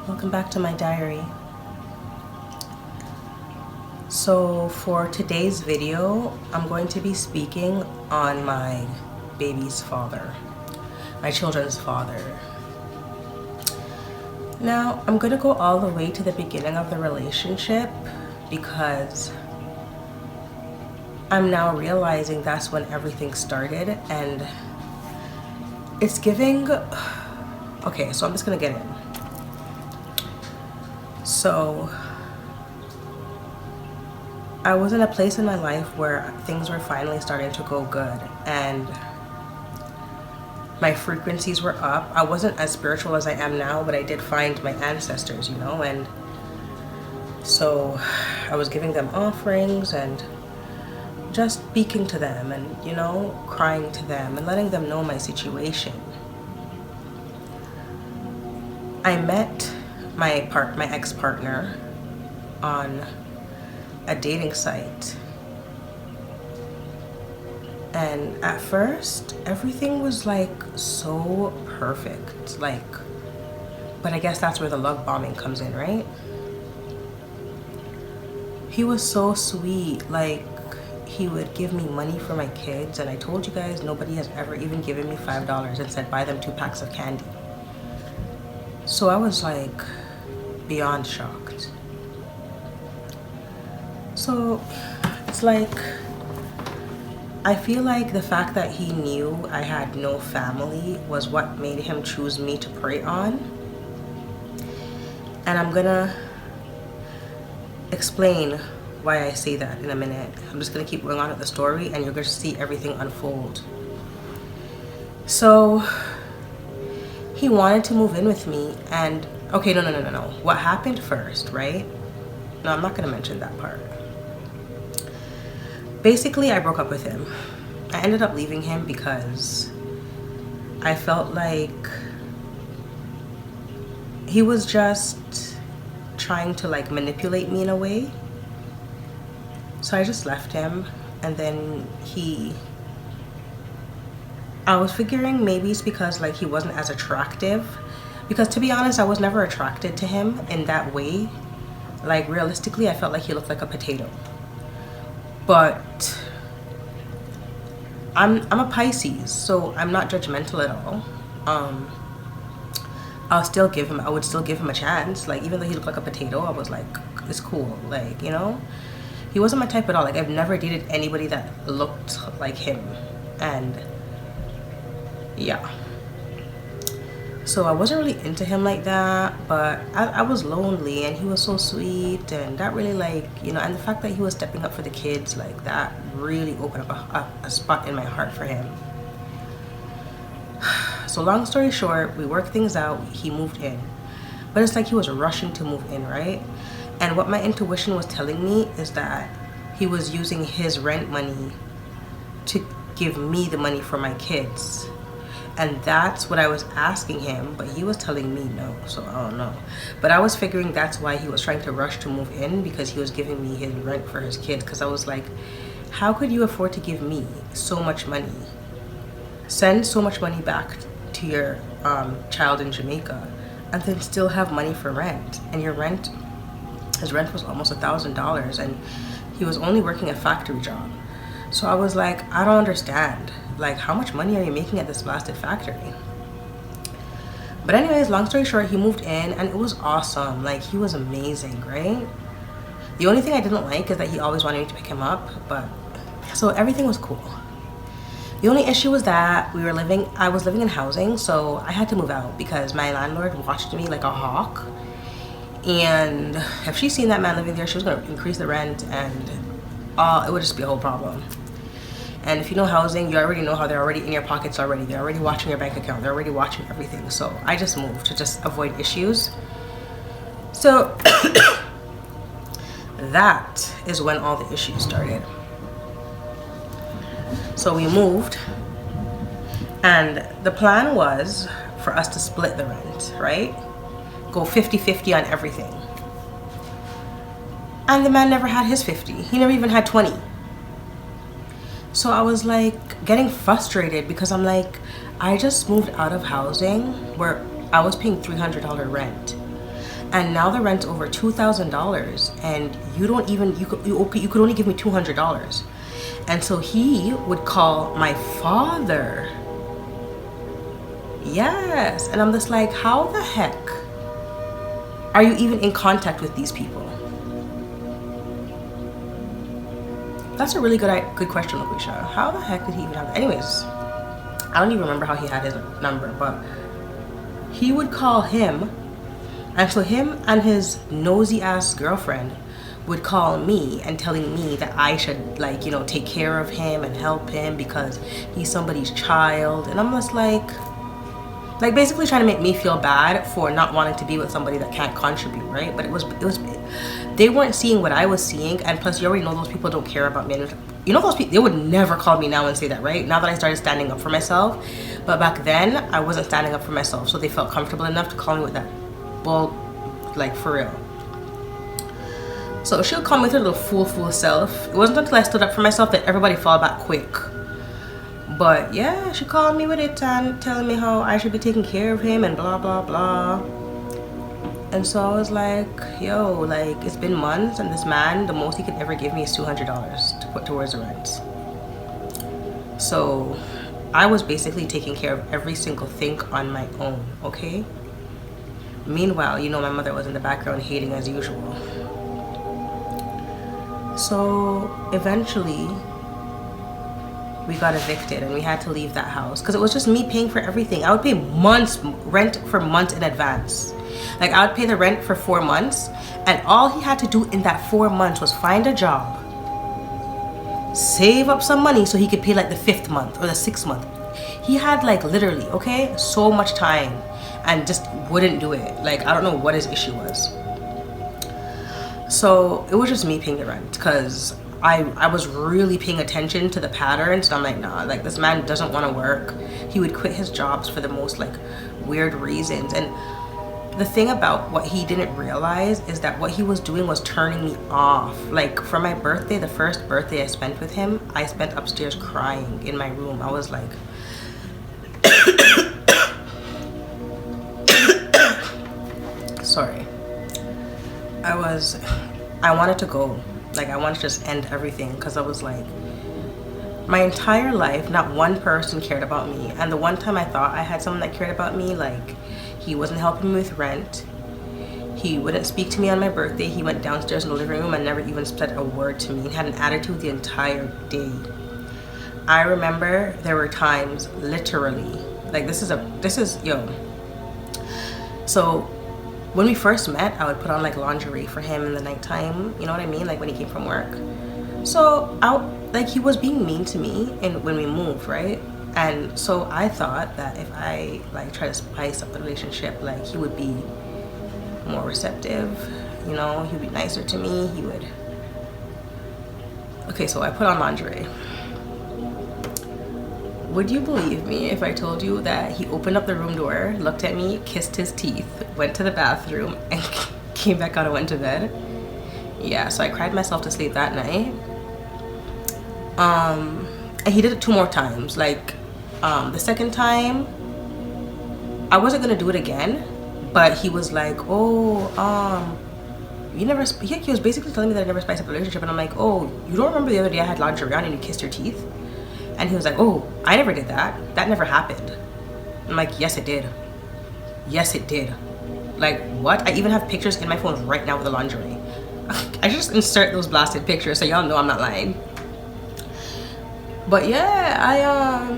Welcome back to my diary. So for today's video, I'm going to be speaking on my baby's father, my children's father. Now, I'm going to go all the way to the beginning of the relationship because I'm now realizing that's when everything started, and it's giving... Okay, so I'm just going to get in. So I was in a place in my life where things were finally starting to go good and my frequencies were up. I wasn't as spiritual as I am now, but I did find my ancestors, and so I was giving them offerings and just speaking to them and, crying to them and letting them know my situation. I met my ex-partner on a dating site, and at first everything was like so perfect, but I guess that's where the love bombing comes in, right? He was so sweet. He would give me money for my kids, and I told you guys nobody has ever even given me $5 and said buy them 2 packs of candy. So I was beyond shocked. So it's I feel like the fact that he knew I had no family was what made him choose me to prey on. And I'm gonna explain why I say that in a minute. I'm just gonna keep going on with the story and you're gonna see everything unfold. So he wanted to move in with me, and okay, no. What happened first, right? No, I'm not gonna mention that part. Basically, I broke up with him. I ended up leaving him because I felt like he was just trying to manipulate me in a way. So I just left him, and then I was figuring maybe it's because he wasn't as attractive, because to be honest, I was never attracted to him in that way. Realistically, I felt like he looked like a potato. But I'm a Pisces, so I'm not judgmental at all. I would still give him a chance. Even though he looked like a potato, I was like, it's cool. He wasn't my type at all. I've never dated anybody that looked like him. And yeah. So I wasn't really into him like that, but I was lonely, and he was so sweet, and that really and the fact that he was stepping up for the kids, that really opened up a spot in my heart for him. So long story short, we worked things out. He moved in, but it's he was rushing to move in, right? And what my intuition was telling me is that he was using his rent money to give me the money for my kids. And that's what I was asking him, but he was telling me no, so I don't know. But I was figuring that's why he was trying to rush to move in, because he was giving me his rent for his kids. Because I was like, how could you afford to give me so much money? Send so much money back to your child in Jamaica and then still have money for rent. And his rent was almost $1,000, and he was only working a factory job. So I was like, I don't understand. How much money are you making at this blasted factory? But anyways, long story short, he moved in, and it was awesome. He was amazing, right? The only thing I didn't like is that he always wanted me to pick him up, but so everything was cool. The only issue was that I was living in housing, so I had to move out because my landlord watched me like a hawk. And if she seen that man living there, she was gonna increase the rent, and it would just be a whole problem. And if you know housing, you already know how they're already in your pockets already. They're already watching your bank account. They're already watching everything. So I just moved to just avoid issues. So that is when all the issues started. So we moved, and the plan was for us to split the rent, right? Go 50-50 on everything. And the man never had his 50. He never even had 20. So I was getting frustrated because I'm I just moved out of housing where I was paying $300 rent. and now the rent's over $2,000, and you don't even, you could only give me $200. And so he would call my father. Yes. And I'm just like, how the heck are you even in contact with these people? That's a really good question, Lucretia. How the heck did he even have that? Anyways, I don't even remember how he had his number, but he would call him, and so him and his nosy ass girlfriend would call me and telling me that I should, like, you know, take care of him and help him because he's somebody's child. And I'm just like basically trying to make me feel bad for not wanting to be with somebody that can't contribute, right? But it was they weren't seeing what I was seeing, and plus you already know those people don't care about me. You know, those people, they would never call me now and say that, right? Now that I started standing up for myself. But back then I wasn't standing up for myself, so they felt comfortable enough to call me with that bull, like, for real. So she'll call me with her little fool self. It wasn't until I stood up for myself that everybody fall back quick. But yeah, she called me with it and telling me how I should be taking care of him and blah blah blah. And so I was like, yo, like, it's been months, and this man, the most he could ever give me is $200 to put towards the rent. So I was basically taking care of every single thing on my own, okay? Meanwhile, you know, my mother was in the background hating as usual. So eventually we got evicted and we had to leave that house because it was just me paying for everything. I would pay rent for months in advance. Like, I would pay the rent for 4 months, and all he had to do in that 4 months was find a job, save up some money so he could pay like the 5th month or the 6th month. He had, like, literally, okay, so much time, and just wouldn't do it. Like, I don't know what his issue was. So it was just me paying the rent because I was really paying attention to the patterns. So I'm like, nah, like, this man doesn't want to work. He would quit his jobs for the most, like, weird reasons. And the thing about what he didn't realize is that what he was doing was turning me off. Like, for my birthday, the first birthday I spent with him, I spent upstairs crying in my room. I was like, sorry. I wanted to go. Like, I wanted to just end everything because I was like, my entire life, not one person cared about me. And the one time I thought I had someone that cared about me, like, he wasn't helping me with rent. He wouldn't speak to me on my birthday. He went downstairs in the living room and never even said a word to me. He had an attitude the entire day. I remember there were times, literally, like, this is yo. So when we first met, I would put on, like, lingerie for him in the nighttime. You know what I mean? Like, when he came from work. So like, he was being mean to me when we moved, right? And so I thought that if I, like, try to spice up the relationship, like, he would be more receptive, you know, he would be nicer to me, he would. Okay, so I put on lingerie. Would you believe me if I told you that he opened up the room door, looked at me, kissed his teeth, went to the bathroom, and came back out and went to bed? Yeah, so I cried myself to sleep that night. And he did it 2 more times. Like, the second time, I wasn't gonna do it again, but he was like, oh, you never, he was basically telling me that I never spiced up the relationship. And I'm like, oh, you don't remember the other day I had lingerie on and you kissed your teeth? And he was like, oh, I never did that. That never happened. I'm like, yes, it did. Yes, it did. Like, what? I even have pictures in my phone right now with the lingerie. I just insert those blasted pictures so y'all know I'm not lying. But yeah,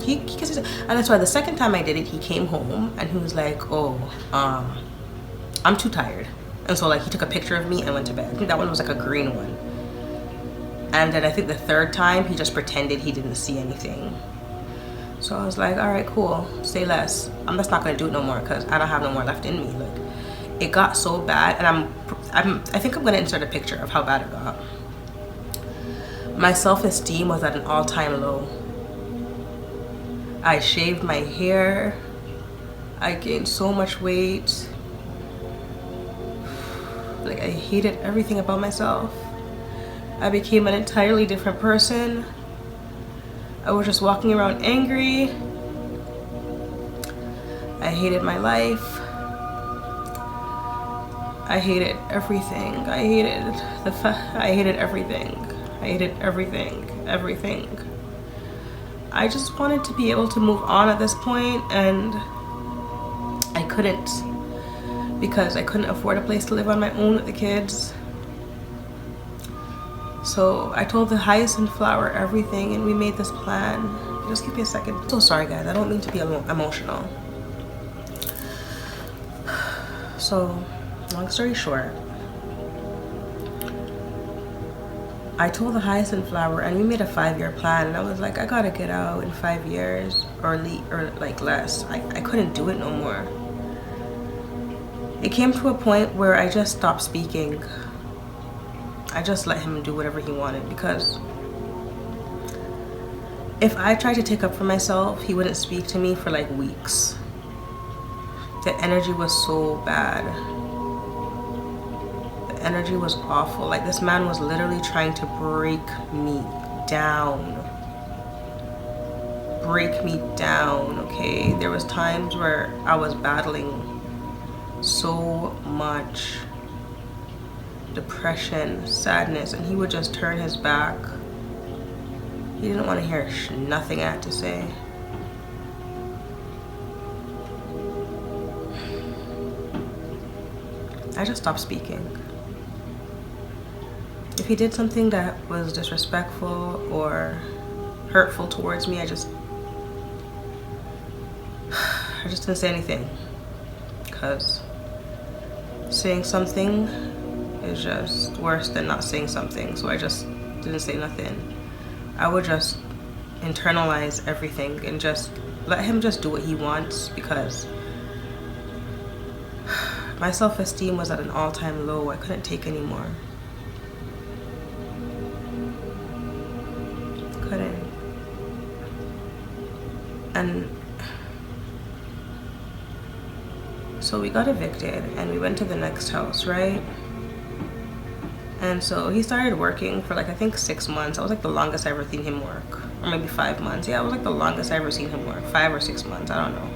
he kisses, and that's why the second time I did it, he came home and he was like, oh, I'm too tired. And so, like, he took a picture of me and went to bed. I think that one was like a green one. And then I think the third time he just pretended he didn't see anything. So I was like, all right, cool, say less. I'm just not gonna do it no more because I don't have no more left in me. Like, it got so bad, and I think I'm gonna insert a picture of how bad it got. My self-esteem was at an all-time low. I shaved my hair. I gained so much weight. Like, I hated everything about myself. I became an entirely different person. I was just walking around angry. I hated my life. I hated everything. I hated I hated everything. I hated everything. I just wanted to be able to move on at this point, and I couldn't, because I couldn't afford a place to live on my own with the kids. So I told the hyacinth flower everything, and we made this plan. Just give me a second. So sorry guys, I don't mean to be emotional. So long story short, I told the hyacinth flower, and we made a 5-year plan, and I was like, I gotta get out in 5 years or like less. I couldn't do it no more. It came to a point where I just stopped speaking. I just let him do whatever he wanted, because if I tried to take up for myself, he wouldn't speak to me for like weeks. The energy was so bad. The energy was awful. Like, this man was literally trying to break me down. Break me down, okay? There was times where I was battling so much depression, sadness, and he would just turn his back. He didn't want to hear nothing I had to say. I just stopped speaking. If he did something that was disrespectful or hurtful towards me, I just didn't say anything, because saying something is just worse than not saying something. So I just didn't say nothing. I would just internalize everything and just let him just do what he wants, because my self-esteem was at an all-time low. I couldn't take anymore. Couldn't. And so we got evicted and we went to the next house, right? And so he started working for like, I think 6 months. That was like the longest I ever seen him work. Or maybe 5 months. Yeah, it was like the longest I ever seen him work. 5 or 6 months, I don't know.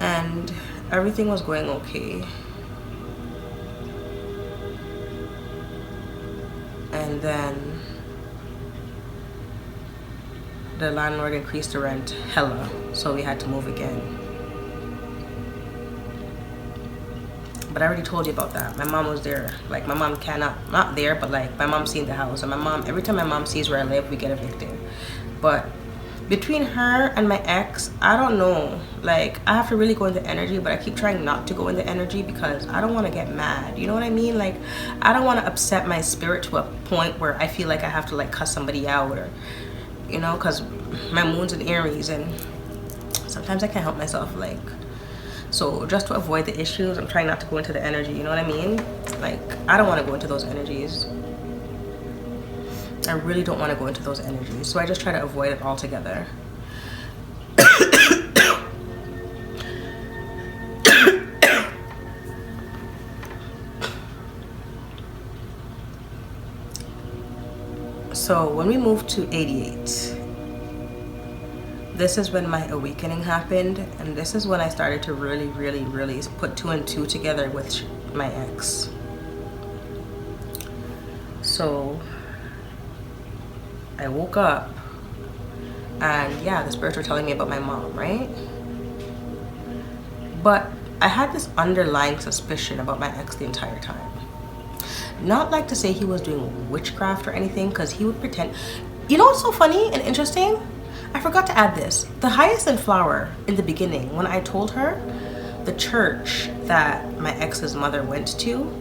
And everything was going okay. And then the landlord increased the rent hella, so we had to move again. But I already told you about that. My mom was there. Like, my mom not there, but like my mom seen the house, and my mom, every time my mom sees where I live, we get evicted. But between her and my ex, I don't know. Like, I have to really go into energy, but I keep trying not to go into energy because I don't want to get mad. You know what I mean? Like, I don't want to upset my spirit to a point where I feel like I have to like cuss somebody out, or, you know, because my moon's in Aries and sometimes I can't help myself. Like, so just to avoid the issues, I'm trying not to go into the energy. You know what I mean? Like, I don't want to go into those energies. I really don't want to go into those energies, so I just try to avoid it altogether. So when we moved to 88, this is when my awakening happened, and this is when I started to really put 2 and 2 together with my ex. So I woke up and yeah, the spirits were telling me about my mom, right? But I had this underlying suspicion about my ex the entire time. Not like to say he was doing witchcraft or anything, because he would pretend. You know what's so funny and interesting? I forgot to add this. The hyacinth flower in the beginning, when I told her the church that my ex's mother went to,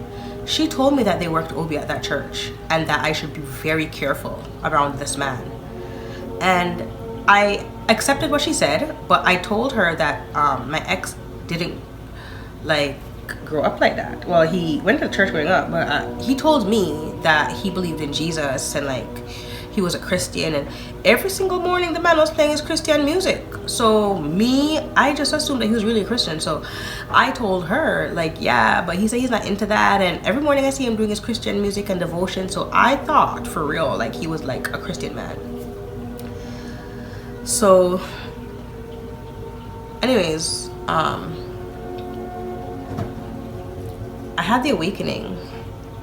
she told me that they worked Obi at that church and that I should be very careful around this man. And I accepted what she said, but I told her that my ex didn't like grow up like that. Well, he went to church growing up, but he told me that he believed in Jesus and like he was a Christian, and every single morning the man was playing his Christian music. So me, I just assumed that he was really a Christian. So I told her like, yeah, but he said he's not into that, and every morning I see him doing his Christian music and devotion. So I thought for real like he was like a Christian man. So anyways, I had the awakening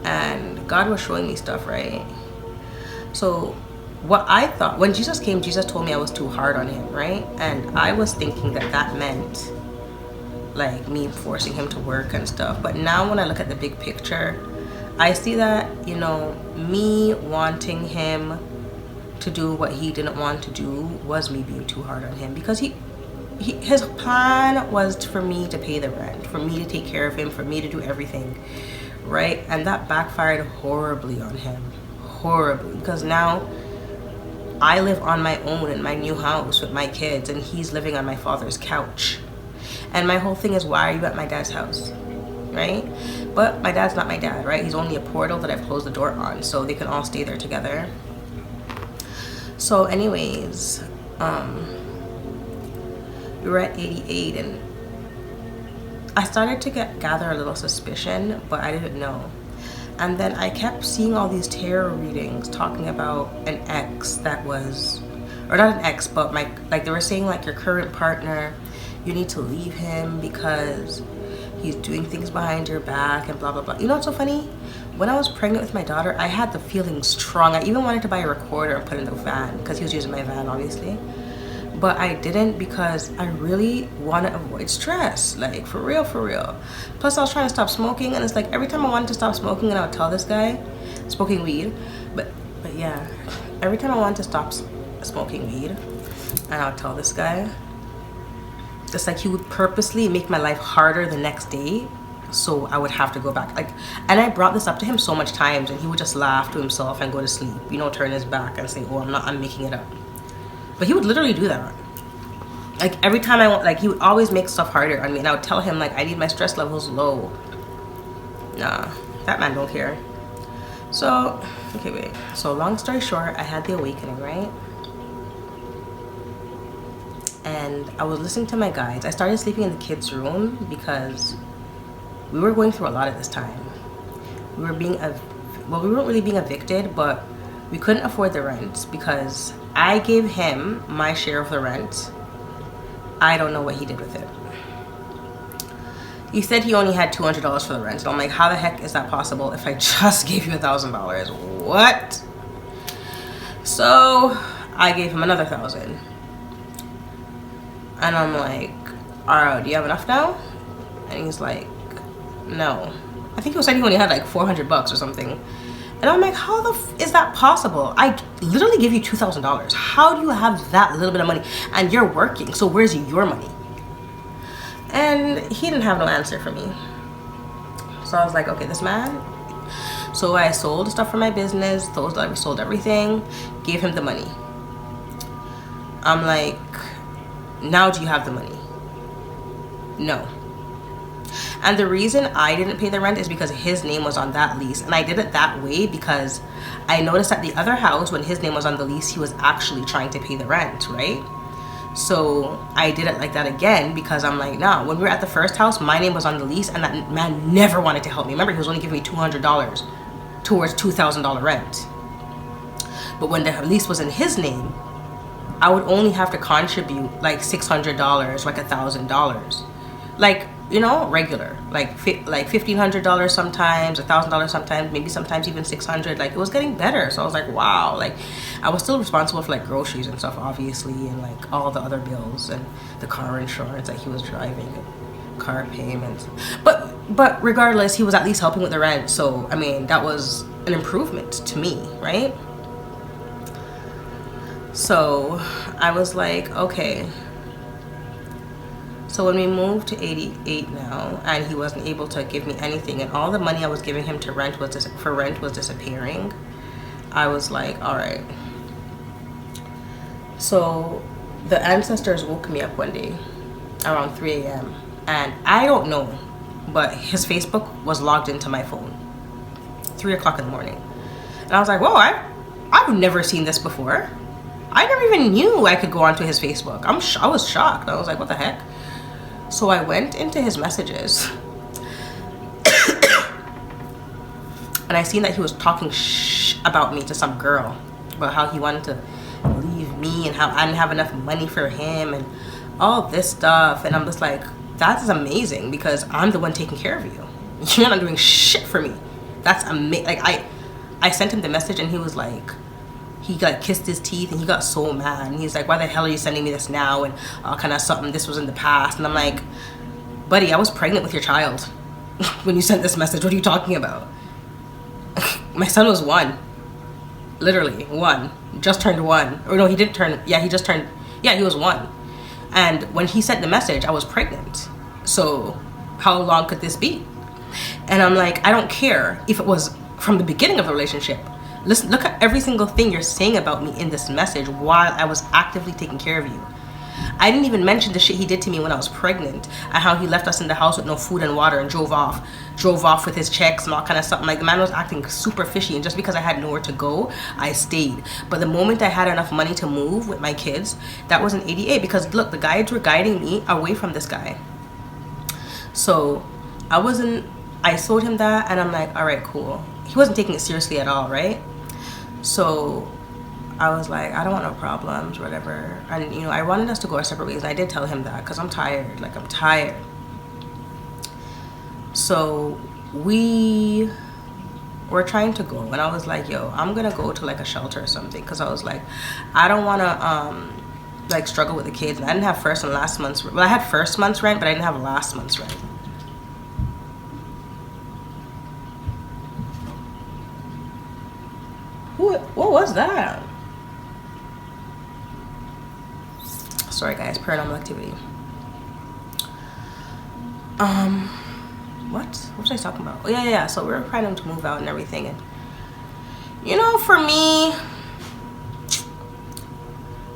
and God was showing me stuff, right? So what I thought, when Jesus came, Jesus told me I was too hard on him, right? And I was thinking that that meant like me forcing him to work and stuff. But now when I look at the big picture, I see that, you know, me wanting him to do what he didn't want to do was me being too hard on him, because his plan was for me to pay the rent, for me to take care of him, for me to do everything, right? And that backfired horribly on him, horribly, because now I live on my own in my new house with my kids, and he's living on my father's couch. And my whole thing is, why are you at my dad's house, right? But my dad's not my dad, right? He's only a portal that I've closed the door on, so they can all stay there together. So anyways, we were at 88, and I started to gather a little suspicion, but I didn't know. And then I kept seeing all these tarot readings talking about an ex that was, or not an ex, but like they were saying, like, your current partner, you need to leave him because he's doing things behind your back and blah blah blah. You know what's so funny? When I was pregnant with my daughter, I had the feeling strong. I even wanted to buy a recorder and put it in the van, because he was using my van, obviously. But I didn't, because I really want to avoid stress, like, for real, for real. Plus I was trying to stop smoking, and it's like every time I wanted to stop smoking, and I would tell this guy, smoking weed, but yeah, every time I wanted to stop smoking weed, and I would tell this guy, it's like he would purposely make my life harder the next day, so I would have to go back. Like, and I brought this up to him so much times, and he would just laugh to himself and go to sleep, you know, turn his back and say, oh, I'm making it up. But he would literally do that. Like, every time like, he would always make stuff harder on me, and I would tell him, like, I need my stress levels low. Nah, that man don't care. So, okay, wait. So long story short, I had the awakening, right? And I was listening to my guides. I started sleeping in the kids' room because we were going through a lot at this time. We were we weren't really being evicted, but we couldn't afford the rent because I gave him my share of the rent. I don't know what he did with it. He said he only had $200 for the rent. And I'm like, how the heck is that possible if I just gave you $1,000? What? So I gave him another $1,000. And I'm like, alright, do you have enough now? And he's like, no. I think he said he only had like $400 or something. And I'm like, how the is that possible? I literally give you $2,000. How do you have that little bit of money? And you're working, so where's your money? And he didn't have no answer for me. So I was like, okay, this man. So I sold stuff for my business, sold everything, gave him the money. I'm like, now do you have the money? No. And the reason I didn't pay the rent is because his name was on that lease. And I did it that way because I noticed at the other house, when his name was on the lease, he was actually trying to pay the rent, right? So I did it like that again because I'm like, nah, when we were at the first house, my name was on the lease, and that man never wanted to help me. Remember, he was only giving me $200 towards $2,000 rent. But when the lease was in his name, I would only have to contribute like $600, like $1,000. Like, you know, regular, like $1,500 sometimes, $1,000 sometimes, maybe sometimes even $600. Like, it was getting better. So I was like, wow. Like, I was still responsible for like groceries and stuff, obviously, and like all the other bills and the car insurance that he was driving, and car payments. But regardless, he was at least helping with the rent. So I mean, that was an improvement to me, right? So I was like, okay. So when we moved to 88 now, and he wasn't able to give me anything, and all the money I was giving him to rent was disappearing, I was like, all right. So the ancestors woke me up one day around 3 a.m. and I don't know, but his Facebook was logged into my phone, 3 o'clock in the morning. And I was like, whoa, I've never seen this before. I never even knew I could go onto his Facebook. I was shocked. I was like, what the heck? So I went into his messages and I seen that he was talking about me to some girl, about how he wanted to leave me and how I didn't have enough money for him and all this stuff. And I'm just like, that is amazing because I'm the one taking care of you. You're not doing shit for me. That's amazing. Like I sent him the message and he was like, he like kissed his teeth and he got so mad and he's like, why the hell are you sending me this now, and kind of something, this was in the past. And I'm like, buddy, I was pregnant with your child when you sent this message. What are you talking about? My son was 1, literally 1, just turned 1. Or no, he didn't turn, yeah, he just turned, yeah, he was 1. And when he sent the message, I was pregnant. So how long could this be? And I'm like, I don't care if it was from the beginning of the relationship. Listen, look at every single thing you're saying about me in this message while I was actively taking care of you. I didn't even mention the shit he did to me when I was pregnant, and how he left us in the house with no food and water and drove off with his checks and all kind of stuff. Like, the man was acting super fishy, and just because I had nowhere to go, I stayed. But the moment I had enough money to move with my kids, that was an ADA, because look, the guides were guiding me away from this guy. So I told him that, and I'm like, all right, cool. He wasn't taking it seriously at all, right? So I was like, I don't want no problems, whatever. And, you know, I wanted us to go our separate ways. And I did tell him that because I'm tired. Like, I'm tired. So we were trying to go. And I was like, yo, I'm going to go to, like, a shelter or something. Because I was like, I don't want to, like, struggle with the kids. And I didn't have first and last month's rent. Well, I had first month's rent, but I didn't have last month's rent. What was that? Sorry guys, paranormal activity. What was I talking about? Oh yeah. So we were planning to move out and everything, and you know, for me,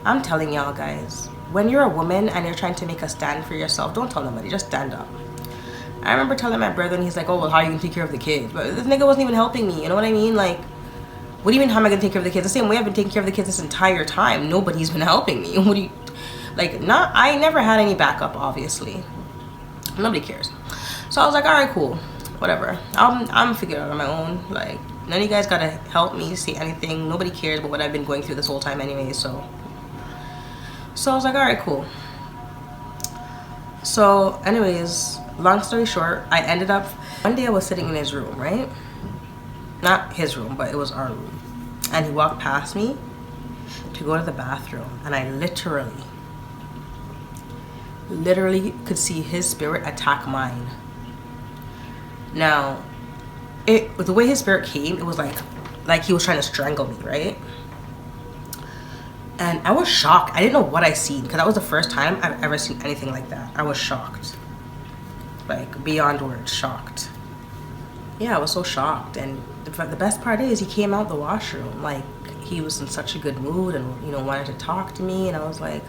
I'm telling y'all guys, when you're a woman and you're trying to make a stand for yourself, don't tell nobody, just stand up. I remember telling my brother, and he's like, oh well, how are you gonna take care of the kids? But this nigga wasn't even helping me, you know what I mean? Like, what do you mean, how am I gonna take care of the kids? The same way I've been taking care of the kids this entire time. Nobody's been helping me. What do you, like, not, I never had any backup, obviously. Nobody cares. So I was like, all right, cool, whatever. I'm figuring it out on my own. Like, none of you guys gotta help me say anything. Nobody cares about what I've been going through this whole time anyway, so I was like, all right, cool. So anyways, long story short, I ended up, one day I was sitting in his room, right? Not his room, but it was our room. And he walked past me to go to the bathroom, and I literally could see his spirit attack mine. Now, the way his spirit came, it was like he was trying to strangle me, right? And I was shocked. I didn't know what I seen, because that was the first time I've ever seen anything like that. I was shocked, like beyond words, shocked. Yeah, I was so shocked. And the best part is, he came out the washroom like he was in such a good mood and, you know, wanted to talk to me. And I was like,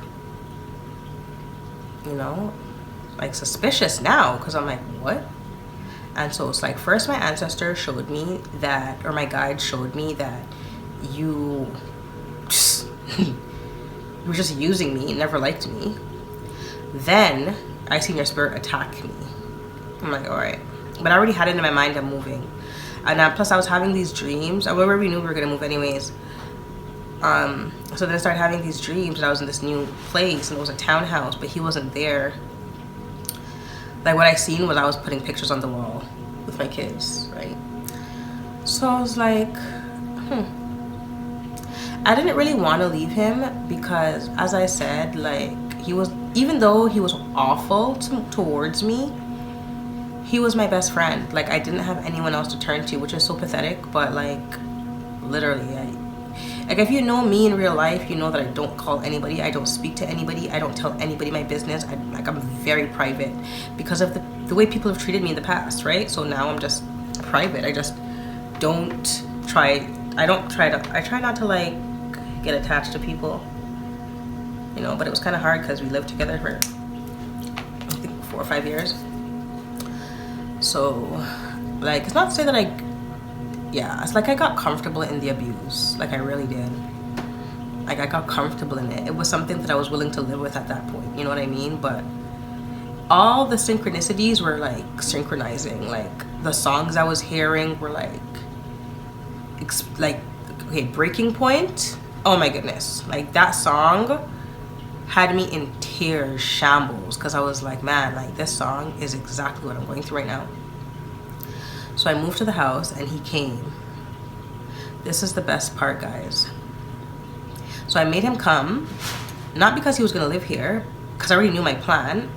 you know, like suspicious now, because I'm like, what? And so it's like, first my ancestor showed me that, or my guide showed me that you were just using me and never liked me. Then I seen your spirit attack me. I'm like, all right. But I already had it in my mind, I'm moving. And plus I was having these dreams. I remember we knew we were gonna move anyways. So then I started having these dreams that I was in this new place and it was a townhouse, but he wasn't there. Like, what I seen was I was putting pictures on the wall with my kids, right? So I was like, I didn't really want to leave him because, as I said, like, he was, even though he was awful towards me, he was my best friend. Like, I didn't have anyone else to turn to, which is so pathetic, but like, literally, like, if you know me in real life, you know that I don't call anybody, I don't speak to anybody, I don't tell anybody my business. I'm very private because of the way people have treated me in the past, right? So now I'm just private. I just don't try, I try not to like get attached to people, you know, but it was kind of hard because we lived together for, I think, 4 or 5 years. So, like, it's not to say that it's like I got comfortable in the abuse. Like, I really did. Like, I got comfortable in it. It was something that I was willing to live with at that point. You know what I mean? But all the synchronicities were, like, synchronizing. Like, the songs I was hearing were, like, okay, Breaking Point. Oh, my goodness. Like, that song had me in tears, shambles. Because I was like, man, like, this song is exactly what I'm going through right now. So I moved to the house and he came. This is the best part, guys. So I made him come, not because he was gonna live here, because I already knew my plan.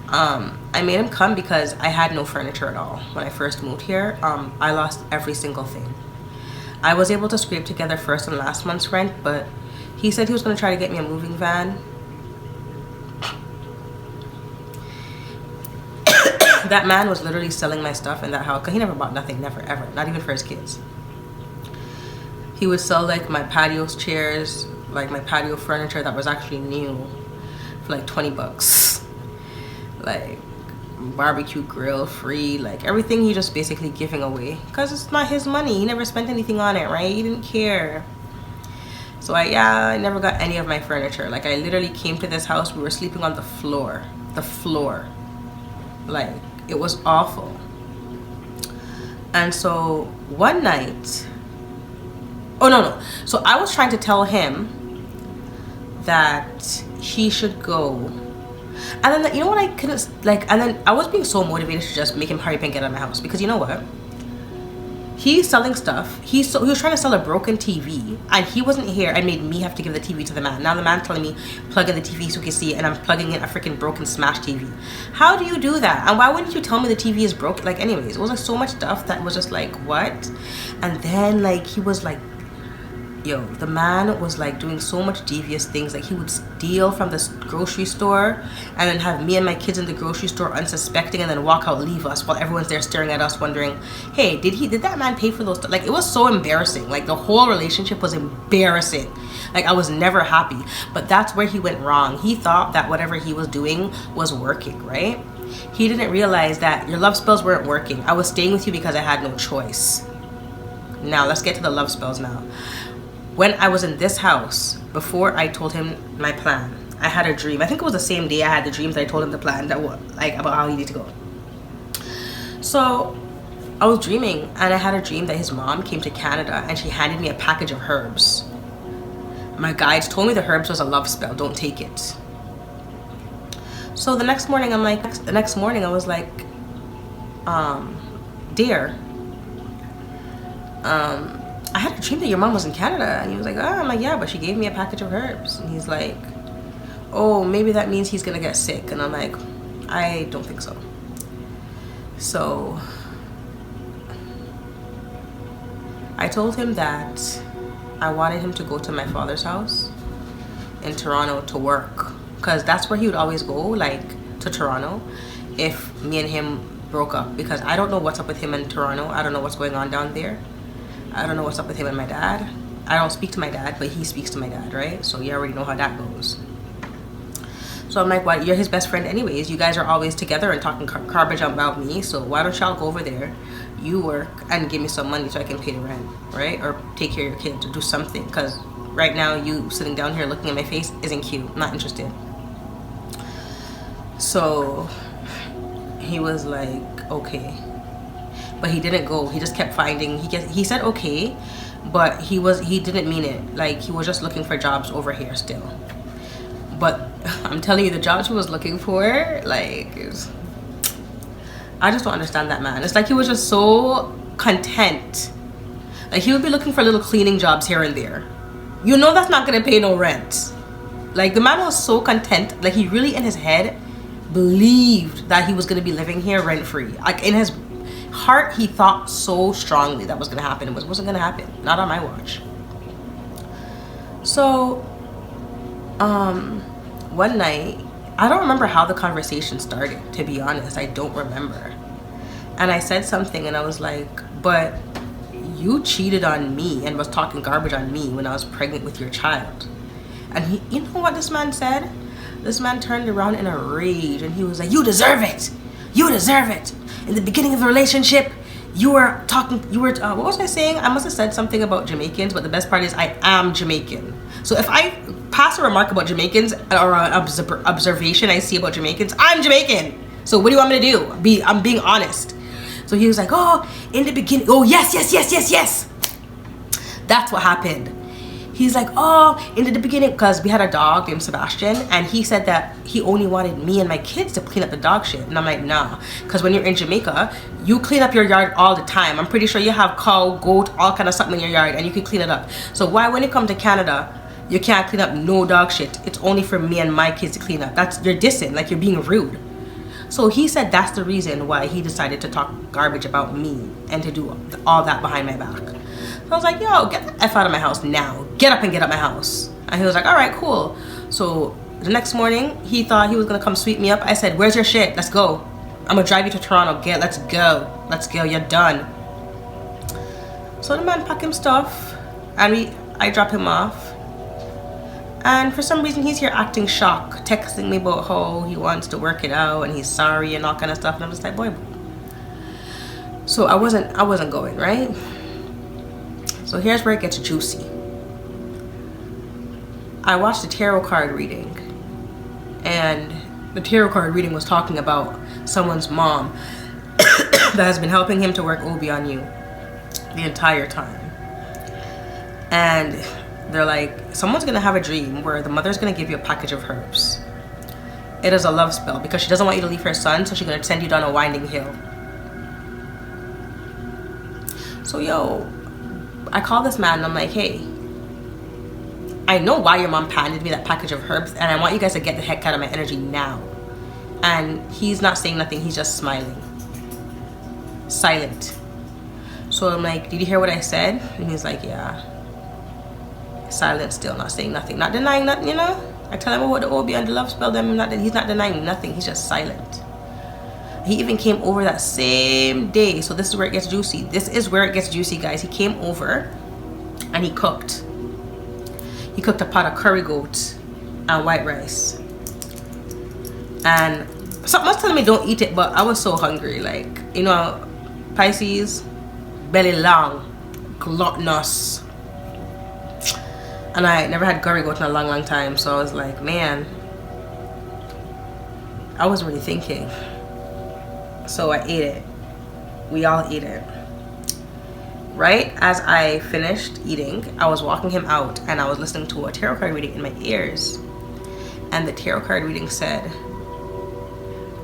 I made him come because I had no furniture at all when I first moved here. I lost every single thing. I was able to scrape together first and last month's rent, but he said he was gonna try to get me a moving van. That man was literally selling my stuff in that house because he never bought nothing, never, ever, not even for his kids. He would sell like my patio chairs, like my patio furniture that was actually new for like 20 bucks. Like barbecue grill free, like everything he just basically giving away because it's not his money. He never spent anything on it, right? He didn't care. So I never got any of my furniture. Like I literally came to this house, we were sleeping on the floor. Like it was awful. And so one night, so I was trying to tell him that he should go, and then you know what, I couldn't, like, and then I was being so motivated to just make him hurry up and get out of my house, because you know what, he's selling stuff. He was trying to sell a broken TV, and he wasn't here and made me have to give the TV to the man. Now the man's telling me plug in the TV so he can see it, and I'm plugging in a freaking broken smashed TV. How do you do that? And why wouldn't you tell me the TV is broken? Like, anyways, it was like so much stuff that was just like, what? And then like he was like, yo, the man was like doing so much devious things. Like he would steal from the grocery store and then have me and my kids in the grocery store unsuspecting, and then walk out, leave us while everyone's there staring at us wondering, hey, did that man pay for those? Like it was so embarrassing. Like the whole relationship was embarrassing. Like I was never happy. But that's where he went wrong. He thought that whatever he was doing was working, right? He didn't realize that your love spells weren't working. I was staying with you because I had no choice. Now let's get to the love spells now. When I was in this house, before I told him my plan, I had a dream. I think it was the same day I had the dreams that I told him the plan, that was like about how he needed to go. So I was dreaming, and I had a dream that his mom came to Canada and she handed me a package of herbs. My guides told me the herbs was a love spell, don't take it. So the next morning I was like, dear, I had a dream that your mom was in Canada. And he was like, oh. I'm like, yeah, but she gave me a package of herbs. And he's like, oh, maybe that means he's gonna get sick. And I'm like, I don't think so. So I told him that I wanted him to go to my father's house in Toronto to work, because that's where he would always go, like to Toronto, if me and him broke up, because I don't know what's up with him in Toronto. I don't know what's going on down there. I don't know what's up with him and my dad. I don't speak to my dad, but he speaks to my dad, right? So you already know how that goes. So I'm like, what? You're his best friend anyways. You guys are always together and talking garbage about me. So why don't y'all go over there, you work, and give me some money so I can pay the rent, right? Or take care of your kids or do something. Because right now you sitting down here looking at my face isn't cute. I'm not interested. So he was like, okay. But he didn't go. He just kept finding. He said okay, but he didn't mean it. Like he was just looking for jobs over here still. But I'm telling you, the jobs he was looking for, like, I just don't understand that man. It's like he was just so content. Like he would be looking for little cleaning jobs here and there. You know that's not gonna pay no rent. Like the man was so content. Like he really in his head believed that he was gonna be living here rent free. Like in his heart, he thought so strongly that was gonna happen. It wasn't gonna happen. Not on my watch. So one night, I don't remember how the conversation started, to be honest. I don't remember. And I said something and I was like, but you cheated on me and was talking garbage on me when I was pregnant with your child. And you know what this man said? This man turned around in a rage and he was like, you deserve it. You deserve it. In the beginning of the relationship, you were what was I saying? I must have said something about Jamaicans, but the best part is I am Jamaican. So if I pass a remark about Jamaicans or an observation I see about Jamaicans, I'm Jamaican. So what do you want me to do? I'm being honest. So he was like, oh, in the beginning, oh, yes. That's what happened. He's like, oh, in the beginning, because we had a dog named Sebastian, and he said that he only wanted me and my kids to clean up the dog shit. And I'm like, nah, because when you're in Jamaica, you clean up your yard all the time. I'm pretty sure you have cow, goat, all kind of something in your yard, and you can clean it up. So why, when you come to Canada, you can't clean up no dog shit? It's only for me and my kids to clean up. That's, you're dissing, like you're being rude. So he said that's the reason why he decided to talk garbage about me and to do all that behind my back. So I was like, yo, get the F out of my house now. Get up and get out my house. And he was like, all right, cool. So the next morning, he thought he was gonna come sweep me up. I said, where's your shit? Let's go. I'm gonna drive you to Toronto. Let's go. Let's go, you're done. So the man packed him stuff and I drop him off. And for some reason, he's here acting shocked, texting me about how he wants to work it out and he's sorry and all kind of stuff. And I'm just like, boy. So I wasn't going, right? So here's where it gets juicy. I watched the tarot card reading, and the tarot card reading was talking about someone's mom that has been helping him to work OB on you the entire time. And they're like, someone's gonna have a dream where the mother's gonna give you a package of herbs. It is a love spell because she doesn't want you to leave her son, so she's gonna send you down a winding hill. So yo, I call this man and I'm like, hey, I know why your mom handed me that package of herbs, and I want you guys to get the heck out of my energy now. And he's not saying nothing, he's just smiling. Silent. So I'm like, did you hear what I said? And he's like, yeah. Silent still, not saying nothing, not denying nothing, you know? I tell him about the OB and the love spell, he's not denying nothing, he's just silent. He even came over that same day. So this is where it gets juicy. This is where it gets juicy, guys. He came over and he cooked. He cooked a pot of curry goat and white rice. And something was telling me don't eat it, but I was so hungry. Like, you know, Pisces, belly long, gluttonous. And I never had curry goat in a long time. So I was like, man, I wasn't really thinking. So I ate it. We all ate it. Right as I finished eating, I was walking him out and I was listening to a tarot card reading in my ears. And the tarot card reading said,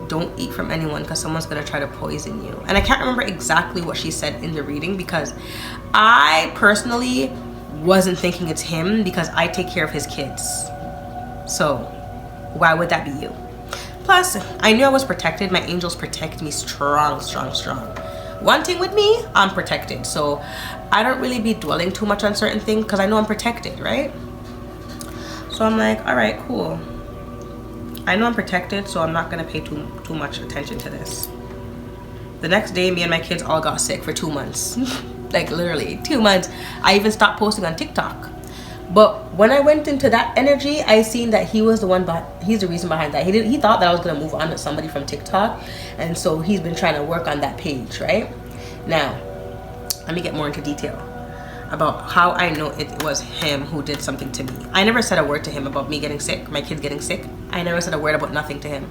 don't eat from anyone because someone's going to try to poison you. And I can't remember exactly what she said in the reading because I personally wasn't thinking it's him because I take care of his kids. So why would that be you? Plus, I knew I was protected. My angels protect me strong. One thing with me, I'm protected. So I don't really be dwelling too much on certain things because I know I'm protected, right? So I'm like, all right, cool. I know I'm protected, so I'm not going to pay too much attention to this. The next day, me and my kids all got sick for 2 months. Like literally 2 months. I even stopped posting on TikTok. But when I went into that energy, I seen that he was the one, he's the reason behind that. He thought that I was gonna move on to somebody from TikTok, and so he's been trying to work on that page, right? Now, let me get more into detail about how I know it was him who did something to me. I never said a word to him about me getting sick, my kids getting sick. I never said a word about nothing to him.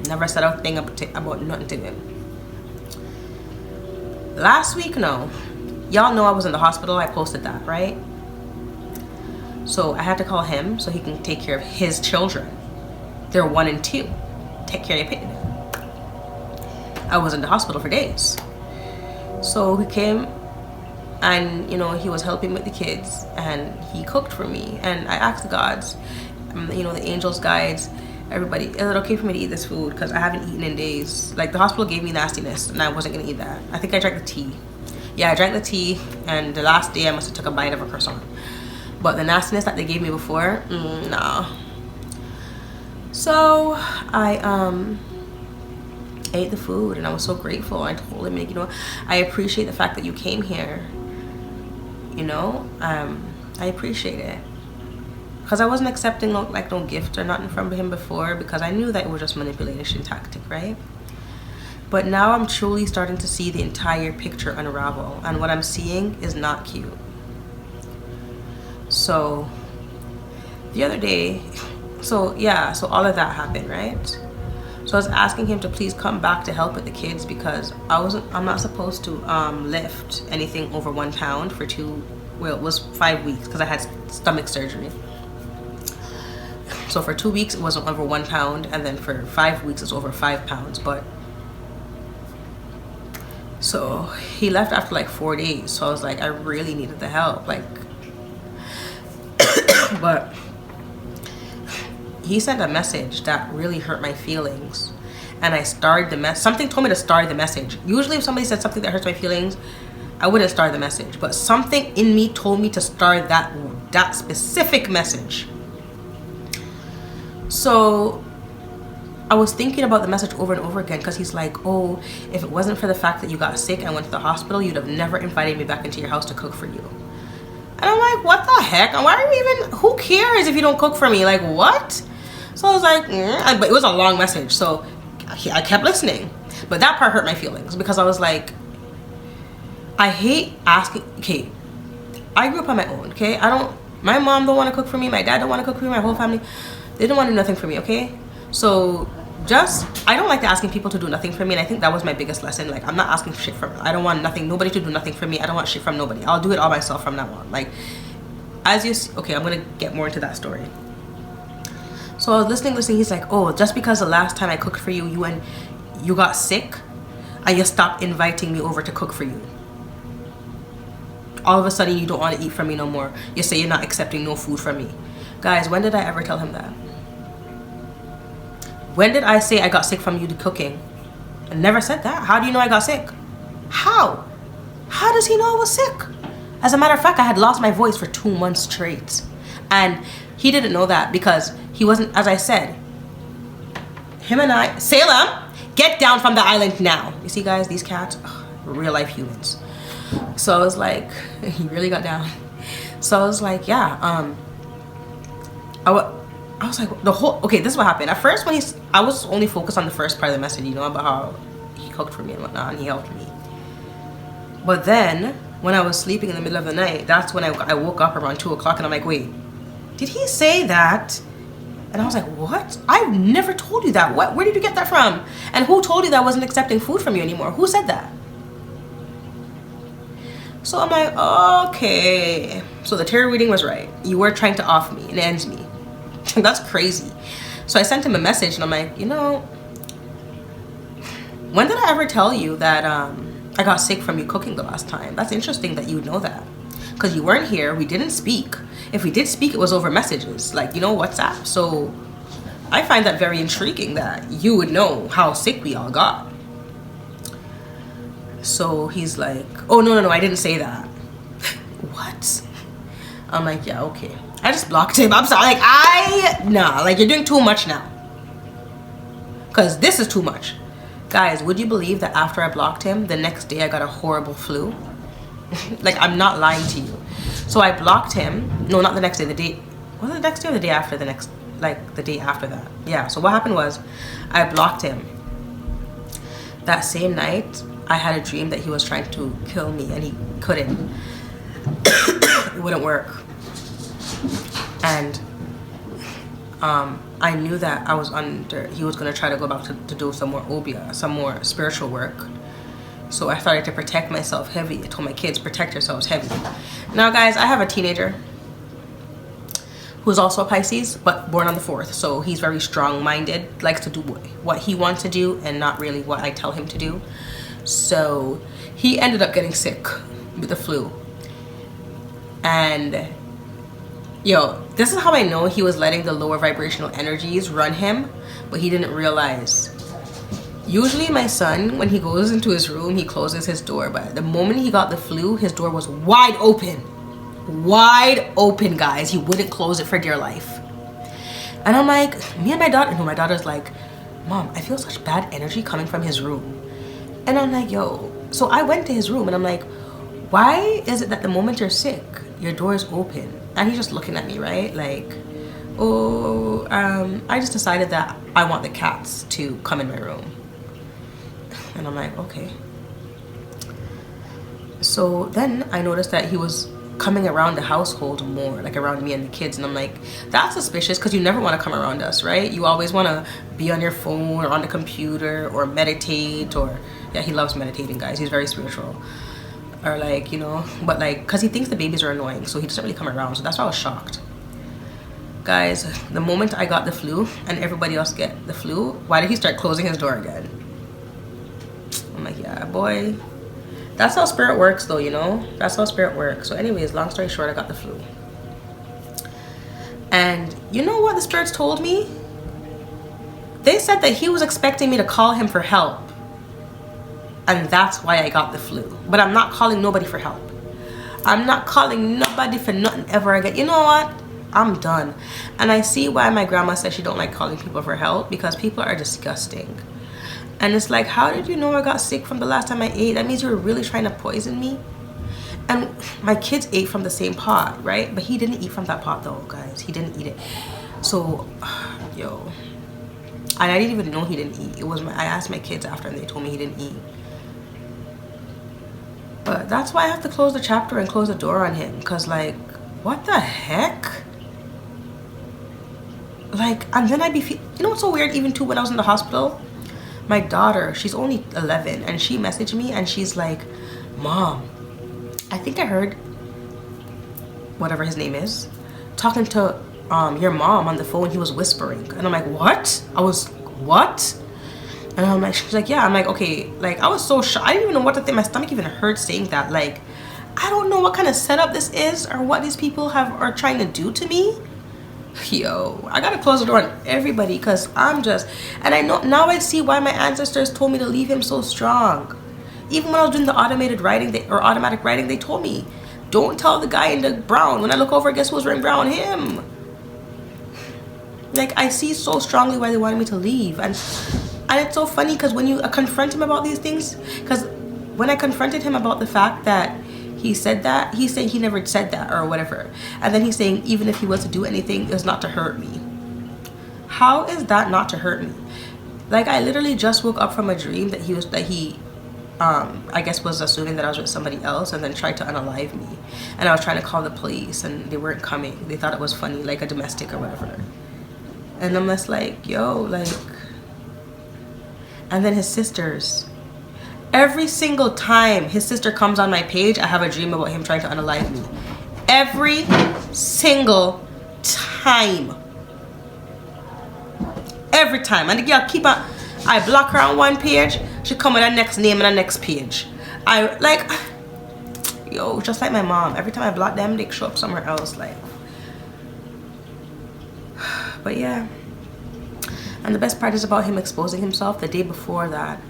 Never said a thing about nothing to him. Last week, no. Y'all know I was in the hospital. I posted that, right? So I had to call him so he can take care of his children. They're 1 and 2. Take care of your kid. I was in the hospital for days. So he came and, you know, he was helping with the kids and he cooked for me. And I asked the gods, you know, the angels, guides, everybody, is it okay for me to eat this food? Because I haven't eaten in days. Like the hospital gave me nastiness and I wasn't going to eat that. I think I drank the tea. Yeah, I drank the tea and the last day I must have took a bite of a croissant. But the nastiness that they gave me before, nah. So I ate the food and I was so grateful. I told him, you know, I appreciate the fact that you came here. You know, I appreciate it. Because I wasn't accepting no gift or nothing from him before because I knew that it was just manipulation tactic, right? But now I'm truly starting to see the entire picture unravel. And what I'm seeing is not cute. So the other day, so all of that happened, right? So I was asking him to please come back to help with the kids because I'm not supposed to lift anything over 1 pound for 2 Well, it was 5 weeks because I had stomach surgery. So for 2 weeks it wasn't over 1 pound, and then for 5 weeks it's over 5 pounds. But so he left after like 4 days, so I was like, I really needed the help, like. But he sent a message that really hurt my feelings, and I starred the mess. Something told me to star the message. Usually if somebody said something that hurts my feelings, I wouldn't star the message, but something in me told me to star that specific message. So I was thinking about the message over and over again, because he's like, oh, if it wasn't for the fact that you got sick and went to the hospital, you'd have never invited me back into your house to cook for you. And I'm like, what the heck? And why are you even, who cares if you don't cook for me? Like, what? So I was like, but it was a long message, so I kept listening. But that part hurt my feelings, because I was like, I hate asking. Okay, I grew up on my own, okay? My mom don't want to cook for me, my dad don't want to cook for me, my whole family, they don't want to do nothing for me, okay? So I don't like asking people to do nothing for me, and I think that was my biggest lesson. Like, I'm not asking for shit from, I don't want nobody to do nothing for me. I don't want shit from nobody. I'll do it all myself from now on. Like, as you see, okay, I'm gonna get more into that story. So I was listening, he's like, oh, just because the last time I cooked for you, you got sick, and you stopped inviting me over to cook for you. All of a sudden, you don't want to eat from me no more. You say you're not accepting no food from me. Guys, when did I ever tell him that? When did I say I got sick from you cooking? I never said that. How do you know I got sick? How? How does he know I was sick? As a matter of fact, I had lost my voice for 2 months straight. And he didn't know that, because he wasn't, as I said, him and I, Salem, get down from the island now. You see, guys, these cats, real life humans. So I was like, he really got down. So I was like, yeah, I was like, okay, this is what happened. At first, I was only focused on the first part of the message, you know, about how he cooked for me and whatnot, and he helped me. But then, when I was sleeping in the middle of the night, that's when I woke up around 2 o'clock, and I'm like, wait, did he say that? And I was like, what? I've never told you that. Where did you get that from? And who told you that I wasn't accepting food from you anymore? Who said that? So I'm like, okay. So the tarot reading was right. You were trying to off me and ends me. That's crazy. So I sent him a message, and I'm like, you know, when did I ever tell you that I got sick from you cooking the last time? That's interesting that you would know that, because you weren't here. We didn't speak. If we did speak, it was over messages, like, you know, WhatsApp. So I find that very intriguing that you would know how sick we all got. So he's like, oh, no, I didn't say that. What? I'm like, yeah, okay. I just blocked him. I'm sorry. Like, like, you're doing too much now. Because this is too much. Guys, would you believe that after I blocked him, the next day I got a horrible flu? Like, I'm not lying to you. So I blocked him. No, not the next day. Was it the next day or the day after the next? Like, the day after that. Yeah, so what happened was, I blocked him. That same night, I had a dream that he was trying to kill me, and he couldn't. It wouldn't work. And I knew that he was going to try to go back to do some more obia, some more spiritual work. So I started to protect myself heavy. I told my kids, protect yourselves heavy. Now, guys, I have a teenager who's also a Pisces, but born on the 4th. So he's very strong-minded, likes to do what he wants to do and not really what I tell him to do. So he ended up getting sick with the flu. And yo, this is how I know he was letting the lower vibrational energies run him, but he didn't realize. Usually my son, when he goes into his room, he closes his door, but the moment he got the flu, his door was wide open. Wide open, guys. He wouldn't close it for dear life. And I'm like, my daughter's like, Mom, I feel such bad energy coming from his room. And I'm like, yo. So I went to his room, and I'm like, why is it that the moment you're sick, your door is open? And he's just looking at me, right? Like, oh, I just decided that I want the cats to come in my room. And I'm like, okay. So then I noticed that he was coming around the household more, like around me and the kids. And I'm like, that's suspicious, because you never want to come around us, right? You always want to be on your phone or on the computer or meditate, or, yeah, he loves meditating, guys. He's very spiritual. or like, you know, but like, because he thinks the babies are annoying, so he doesn't really come around. So that's why I was shocked. Guys, the moment I got the flu and everybody else get the flu, why did he start closing his door again? I'm like, yeah, boy. That's how spirit works though, you know? That's how spirit works. So anyways, long story short, I got the flu. And you know what the spirits told me? They said that he was expecting me to call him for help. And that's why I got the flu. But I'm not calling nobody for help. I'm not calling nobody for nothing ever again. You know what? I'm done. And I see why my grandma says she don't like calling people for help, because people are disgusting. And it's like, how did you know I got sick from the last time I ate? That means you were really trying to poison me. And my kids ate from the same pot, right? But he didn't eat from that pot though, guys. He didn't eat it. So, yo. And I didn't even know he didn't eat. It was I asked my kids after and they told me he didn't eat. But that's why I have to close the chapter and close the door on him. Because like, what the heck? Like, and then I'd be, you know what's so weird? Even too, when I was in the hospital, my daughter, she's only 11, and she messaged me and she's like, Mom, I think I heard whatever his name is talking to your mom on the phone. He was whispering. And I'm like, what? I was, what? And I'm like, she's like, yeah. I'm like, okay. Like, I was so shocked. I didn't even know what to think. My stomach even hurt saying that. Like, I don't know what kind of setup this is or what these people are trying to do to me. Yo, I gotta close the door on everybody, because I'm just, and I know now I see why my ancestors told me to leave him so strong. Even when I was doing the automatic writing, they told me, don't tell the guy in the brown. When I look over, guess who's wearing brown? Him. Like, I see so strongly why they wanted me to leave. And it's so funny, because when you confront him about these things, because when I confronted him about the fact that he said that, he's saying he never said that or whatever. And then he's saying even if he was to do anything, it's not to hurt me. How is that not to hurt me? Like, I literally just woke up from a dream that he I guess was assuming that I was with somebody else and then tried to unalive me. And I was trying to call the police and they weren't coming. They thought it was funny, like a domestic or whatever. And I'm just like, yo, like, and then his sisters. Every single time his sister comes on my page, I have a dream about him trying to unalive me. Every single time. Every time. And the girl keep on, I block her on one page, she come with her next name on the next page. I like, yo, just like my mom. Every time I block them, they show up somewhere else. Like, but yeah. And the best part is about him exposing himself. The day before that,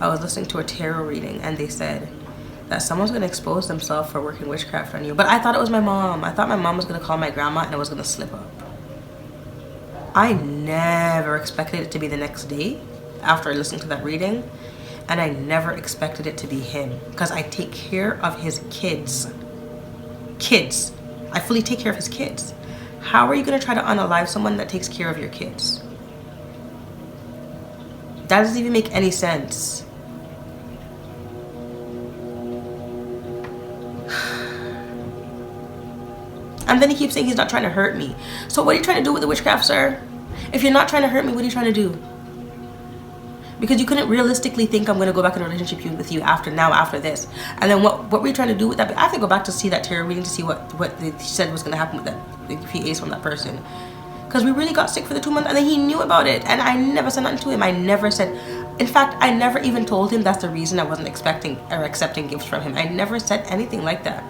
I was listening to a tarot reading and they said that someone's gonna expose themselves for working witchcraft on you. But I thought it was my mom. I thought my mom was gonna call my grandma and it was gonna slip up. I never expected it to be the next day after listening to that reading. And I never expected it to be him, because I take care of his kids. I fully take care of his kids. How are you gonna try to unalive someone that takes care of your kids? That doesn't even make any sense. And then he keeps saying he's not trying to hurt me. So what are you trying to do with the witchcraft, sir? If you're not trying to hurt me, what are you trying to do? Because you couldn't realistically think I'm going to go back in a relationship with you after this. And then what were you trying to do with that? I have to go back to see that tarot reading to see what they said was going to happen with that, if he aced from that person. Because we really got sick for the 2 months and then he knew about it. And I never said nothing to him. I never said, in fact, I never even told him that's the reason I wasn't expecting or accepting gifts from him. I never said anything like that.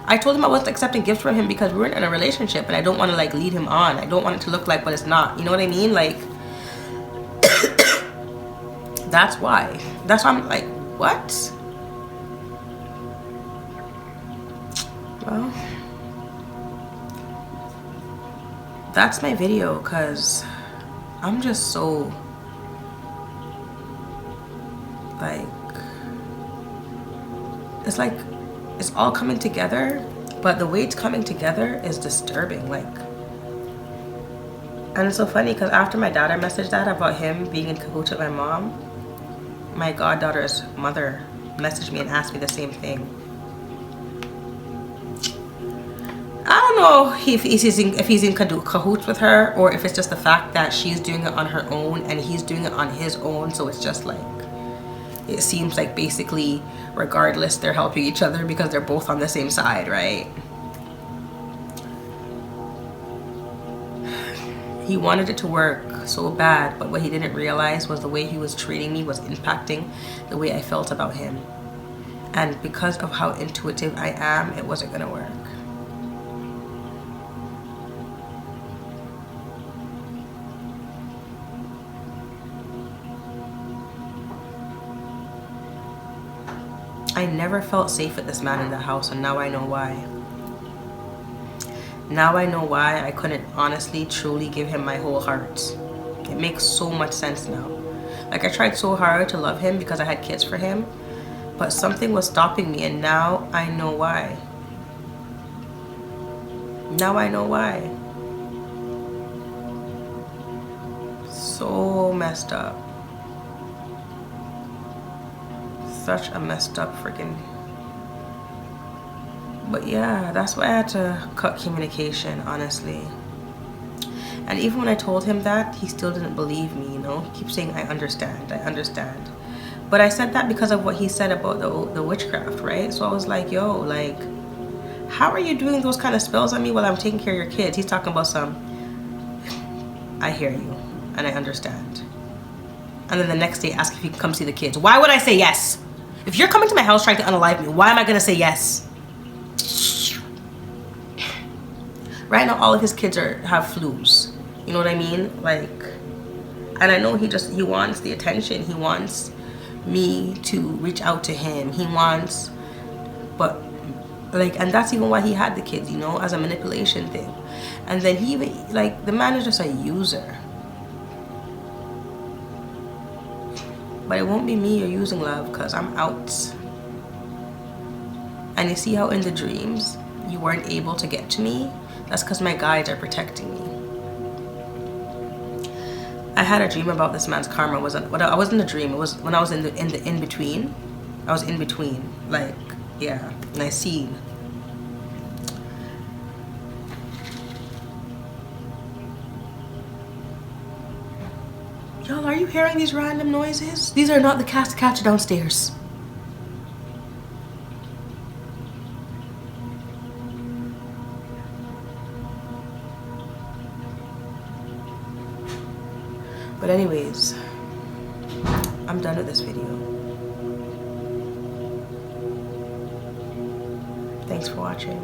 I told him I wasn't accepting gifts from him because we weren't in a relationship and I don't want to like lead him on. I don't want it to look like what it's not. You know what I mean? Like, that's why. That's why I'm like, what? Well, that's my video, because I'm just so like, it's like it's all coming together, but the way it's coming together is disturbing. Like, and it's so funny because after my daughter messaged that about him being in cahoots with my mom, my goddaughter's mother messaged me and asked me the same thing. I don't know if he's in cahoots with her, or if it's just the fact that she's doing it on her own and he's doing it on his own. So it's just like, it seems like basically regardless they're helping each other because they're both on the same side, right? He wanted it to work so bad, but what he didn't realize was the way he was treating me was impacting the way I felt about him. And because of how intuitive I am, it wasn't gonna work. I never felt safe with this man in the house, and now I know why. Now I know why I couldn't honestly, truly give him my whole heart. It makes so much sense now. Like, I tried so hard to love him because I had kids for him, but something was stopping me, and now I know why. Now I know why. So messed up. Such a messed up freaking. But yeah, that's why I had to cut communication, honestly. And even when I told him that, he still didn't believe me, you know? He keeps saying, I understand, I understand. But I said that because of what he said about the witchcraft, right? So I was like, yo, like, how are you doing those kind of spells on me while I'm taking care of your kids? He's talking about some, I hear you, and I understand. And then the next day, ask if he can come see the kids. Why would I say yes? If you're coming to my house trying to unalive me, why am I gonna say yes? Right now, all of his kids have flus. You know what I mean? Like, and I know he wants the attention. He wants me to reach out to him. He wants, but like, and that's even why he had the kids, you know, as a manipulation thing. And then he even, like, the man is just a user. But it won't be me you're using, love, because I'm out. And you see how in the dreams you weren't able to get to me? That's because my guides are protecting me. I had a dream about this man's karma. I wasn't a dream. It was when I was in the in between. I was in between, like, yeah. And I seen. Y'all, are you hearing these random noises? These are not the cats downstairs. But anyways, I'm done with this video. Thanks for watching.